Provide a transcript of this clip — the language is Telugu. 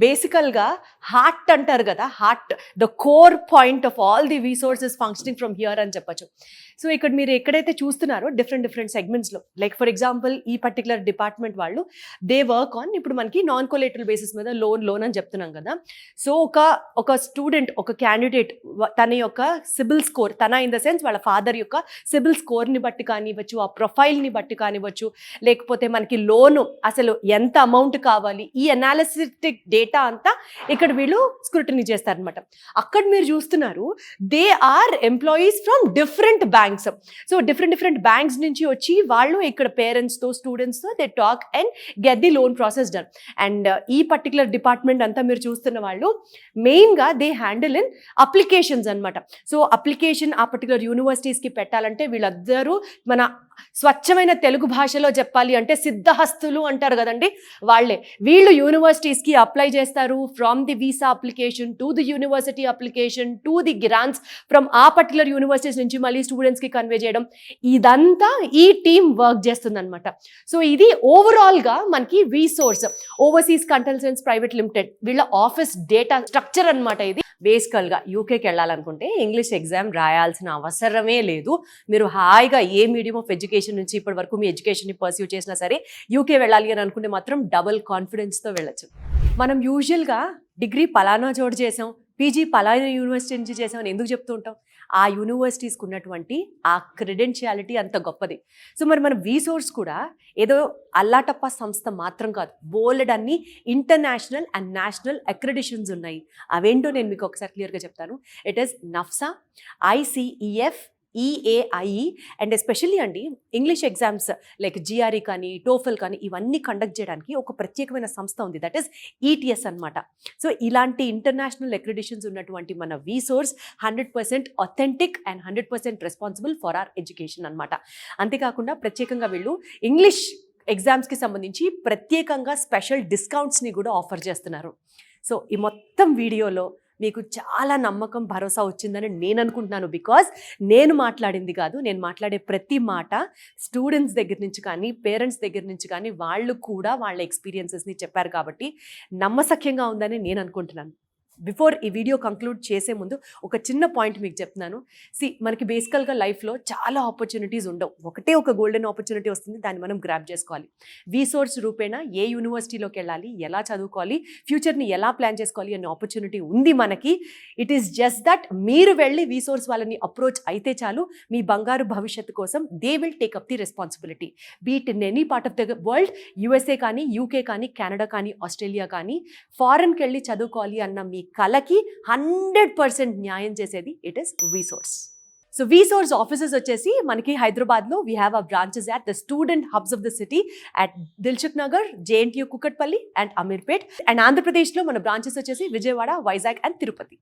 బేసికల్గా హార్ట్ అంటారు కదా, heart the core point of all the resources functioning from here అని చెప్పచ్చు. సో ఇక్కడ మీరు ఎక్కడైతే చూస్తున్నారో డిఫరెంట్ సెగ్మెంట్స్లో, లైక్ ఫర్ ఎగ్జాంపుల్ ఈ పర్టికులర్ డిపార్ట్మెంట్ వాళ్ళు దే వర్క్ ఆన్, ఇప్పుడు మనకి నాన్ కొలేటరల్ బేసిస్ మీద లోన్ అని చెప్తున్నాం కదా. సో ఒక స్టూడెంట్, ఒక క్యాండిడేట్ తన యొక్క సిబిల్ స్కోర్, తన ఇన్ ద సెన్స్ వాళ్ళ ఫాదర్ యొక్క సిబిల్ స్కోర్ని బట్టి కానివ్వచ్చు, ఆ ప్రొఫైల్ని బట్టి కానివ్వచ్చు, లేకపోతే మనకి లోను అసలు ఎంత అమౌంట్ కావాలి, ఈ అనాలిసిటిక్ డేటా అంతా ఇక్కడ వీళ్ళు స్క్రూటినీ చేస్తారనమాట. అక్కడ మీరు చూస్తున్నారు they are employees from different banks. So different banks నుంచి వచ్చి వాళ్ళు ఇక్కడ పేరెంట్స్తో స్టూడెంట్స్తో they talk and get the loan process done. And ఈ పర్టికులర్ డిపార్ట్మెంట్ అంతా మీరు చూస్తున్న వాళ్ళు మెయిన్గా దే హ్యాండిల్ ఇన్ అప్లికేషన్స్ అనమాట. సో అప్లికేషన్ ఆ పర్టికులర్ యూనివర్సిటీస్కి పెట్టాలంటే వీళ్ళందరూ మన స్వచ్ఛమైన తెలుగు భాషలో చెప్పాలి అంటే సిద్ధహస్తులు అంటారు కదండి, వాళ్ళే. వీళ్ళు యూనివర్సిటీస్కి అప్లై చేస్తారు, from the visa application to the university application to the grants from ఆ పర్టికులర్ యూనివర్సిటీస్ నుంచి మళ్ళీ స్టూడెంట్స్కి కన్వే చేయడం, ఇదంతా ఈ టీమ్ వర్క్ చేస్తుంది అనమాట. సో ఇది ఓవరాల్గా మనకి resource overseas consultancy private limited వీళ్ళ ఆఫీస్ డేటా స్ట్రక్చర్ అనమాట. ఇది బేసికల్గా యూకేకి వెళ్ళాలనుకుంటే ఇంగ్లీష్ ఎగ్జామ్ రాయాల్సిన అవసరమే లేదు. మీరు హాయిగా ఏ మీడియం ఆఫ్ ఎడ్యుకేషన్ నుంచి ఇప్పటి వరకు మీ ఎడ్యుకేషన్ని పర్స్యూ చేసినా సరే యూకే వెళ్ళాలి అని అనుకుంటే మాత్రం డబుల్ కాన్ఫిడెన్స్తో వెళ్ళచ్చు. మనం యూజువల్గా డిగ్రీ పలానా చోటు చేసాం, పీజీ పలానా యూనివర్సిటీ నుంచి చేసాం అని ఎందుకు చెప్తూ ఉంటాం? ఆ యూనివర్సిటీస్కి ఉన్నటువంటి ఆ క్రెడెన్షియాలిటీ అంత గొప్పది. సో మరి మన వీసోర్స్ కూడా ఏదో అల్లాటప్ప సంస్థ మాత్రం కాదు, బోల్డ్ అన్ని ఇంటర్నేషనల్ అండ్ నేషనల్ అక్రెడిషన్స్ ఉన్నాయి. అవేంటో నేను మీకు ఒకసారి క్లియర్గా చెప్తాను. It is NAFSA, ICEF, EAIE and especially అండి ఇంగ్లీష్ ఎగ్జామ్స్ లైక్ GRE కానీ టోఫెల్ కానీ ఇవన్నీ కండక్ట్ చేయడానికి ఒక ప్రత్యేకమైన సంస్థ ఉంది, దట్ ఈస్ ETS అనమాట. సో ఇలాంటి ఇంటర్నేషనల్ అక్రెడిషన్స్ ఉన్నటువంటి మన VSource 100% authentic and 100% responsible for our education అనమాట. అంతేకాకుండా ప్రత్యేకంగా వీళ్ళు ఇంగ్లీష్ ఎగ్జామ్స్కి సంబంధించి ప్రత్యేకంగా స్పెషల్ డిస్కౌంట్స్ని కూడా ఆఫర్ చేస్తున్నారు. సో ఈ మొత్తం వీడియోలో మీకు చాలా నమ్మకం, భరోసా వచ్చిందని నేను అనుకుంటున్నాను. బికాజ్ నేను మాట్లాడింది కాదు, నేను మాట్లాడే ప్రతి మాట స్టూడెంట్స్ దగ్గర నుంచి కానీ పేరెంట్స్ దగ్గర నుంచి కానీ వాళ్ళు కూడా వాళ్ళ ఎక్స్పీరియన్సెస్ని చెప్పారు కాబట్టి నమ్మసక్యంగా ఉందని నేను అనుకుంటున్నాను. బిఫోర్ ఈ వీడియో కంక్లూడ్ చేసే ముందు ఒక చిన్న పాయింట్ మీకు చెప్తున్నాను. మనకి బేసికల్గా లైఫ్లో చాలా ఆపర్చునిటీస్ ఉండవు, ఒకటే ఒక గోల్డెన్ ఆపర్చునిటీ వస్తుంది, దాన్ని మనం గ్రాబ్ చేసుకోవాలి. వీసోర్స్ రూపేణా ఏ యూనివర్సిటీలోకి వెళ్ళాలి, ఎలా చదువుకోవాలి, ఫ్యూచర్ని ఎలా ప్లాన్ చేసుకోవాలి అనే ఆపర్చునిటీ ఉంది మనకి. ఇట్ ఈస్ జస్ట్ దట్ మీరు వెళ్ళి వీసోర్స్ వాళ్ళని అప్రోచ్ అయితే చాలు, మీ బంగారు భవిష్యత్తు కోసం they will take up the responsibility. Beat in any part of the world, USA కానీ, UK కానీ, కెనడా కానీ, ఆస్ట్రేలియా కానీ, ఫారెన్కి వెళ్ళి చదువుకోవాలి అన్న మీ కలకి 100% న్యాయం చేసేది it is Vsource. So Vsource offices వచ్చేసి మనకి హైదరాబాద్లో we have a branches at the student hubs of the city at Dilsukhnagar, JNTU Kukatpally and Ameerpet. And ఆంధ్రప్రదేశ్లో మన బ్రాంచెస్ వచ్చేసి విజయవాడ, వైజాగ్ అండ్ తిరుపతి.